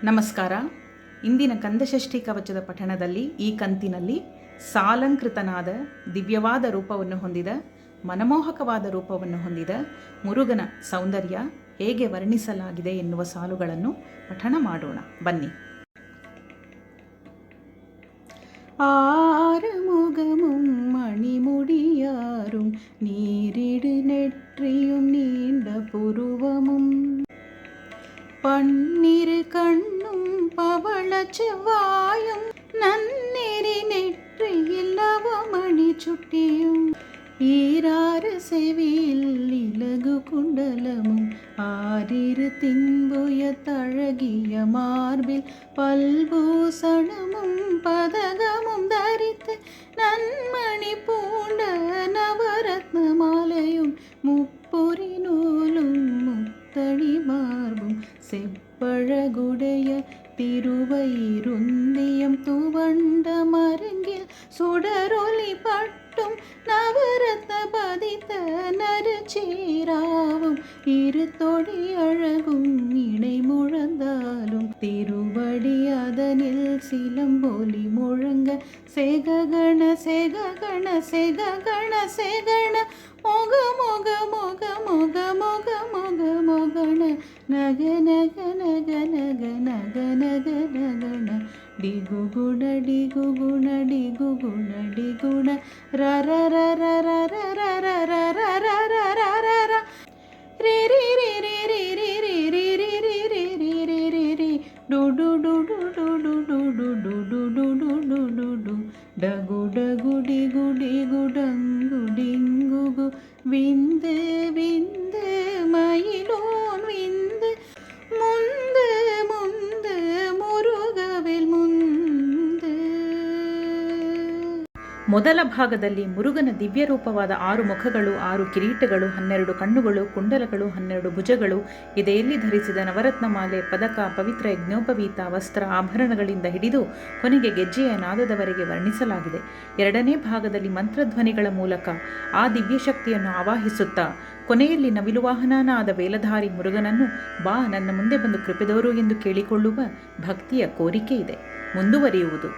ನಮಸ್ಕಾರ. ಇಂದಿನ ಕಂದಷಷ್ಠಿ ಕವಚದ ಪಠಣದಲ್ಲಿ ಈ ಕಂತಿನಲ್ಲಿ ಸಾಲಂಕೃತನಾದ ದಿವ್ಯವಾದ ರೂಪವನ್ನು ಹೊಂದಿದ ಮನಮೋಹಕವಾದ ರೂಪವನ್ನು ಹೊಂದಿದ ಮುರುಗನ ಸೌಂದರ್ಯ ಹೇಗೆ ವರ್ಣಿಸಲಾಗಿದೆ ಎನ್ನುವ ಸಾಲುಗಳನ್ನು ಪಠಣ ಮಾಡೋಣ. ಬನ್ನಿ. ஆறுமுகமும் மணிமுடியாரும் நீரிடு நெற்றியும் நீண்ட புருவமும் பன்னிரு கண்ணும் பவள செவ்வாயும் நன்னெறி நெற்றியில் நவமணி சுட்டியும் ஈராறு செவியில் இலகு குண்டலமும் ஆறிரு தின்புய தழகிய மார்பில் பல்பூசணமும் பதகமும் தரித்து நன்மணி பூண்ட நவரத்ன மாலையும் முப்புரி நூலும் முத்தடி மார்பும் செப்பழகுடைய திருவயிருந்தியம் துவண்ட மருங்கில் சுடரொலி பட்டும் நவரத்ன பதித்த நறுச்சீராவும் இரு தொடி அழகும் இடை முழந்தாலும் திருவடி அதனில் சிலம்பொலி முழங்க செககண செககண செககண செகண மொக மொக மொக மொக மொக மொக மொகண நக நக நக நக நக நக நகண டிகுகுண டிகுகுண டிகுகுண டிகுண ரர ரர ரர ரர ரர ரர ரர ரி ரி ரி ரி ரி ரி ரி ரி ரி ரி ரி ரி ரி ரி ரி டு டு டு டு டு டு டு டு டு டு டு டு டு டு டு டகு டகு டிகு டிகு டங்கு டிங்குகு விந்து விந்து மயிலோன் விந்து முந்து முந்து முருகவில் முந்து. ಮೊದಲ ಭಾಗದಲ್ಲಿ ಮುರುಗನ ದಿವ್ಯರೂಪವಾದ 6 ಮುಖಗಳು, 6 ಕಿರೀಟಗಳು, 12 ಕಣ್ಣುಗಳು, ಕುಂಡಲಗಳು, 12 ಭುಜಗಳು, ಎದೆಯಲ್ಲಿ ಧರಿಸಿದ ನವರತ್ನ ಮಾಲೆ, ಪದಕ, ಪವಿತ್ರ ಯಜ್ಞೋಪವೀತ, ವಸ್ತ್ರ, ಆಭರಣಗಳಿಂದ ಹಿಡಿದು ಕೊನೆಗೆ ಗೆಜ್ಜೆಯ ನಾದದವರೆಗೆ ವರ್ಣಿಸಲಾಗಿದೆ. ಎರಡನೇ ಭಾಗದಲ್ಲಿ ಮಂತ್ರಧ್ವನಿಗಳ ಮೂಲಕ ಆ ದಿವ್ಯಶಕ್ತಿಯನ್ನು ಆವಾಹಿಸುತ್ತಾ ಕೊನೆಯಲ್ಲಿ ನವಿಲುವಾಹನನಾದ ವೇಲಧಾರಿ ಮುರುಗನನ್ನು ಬಾ ನನ್ನ ಮುಂದೆ ಬಂದು ಕೃಪೆದೋರು ಎಂದು ಕೇಳಿಕೊಳ್ಳುವ ಭಕ್ತಿಯ ಕೋರಿಕೆ ಇದೆ. ಮುಂದುವರಿಯುವುದು.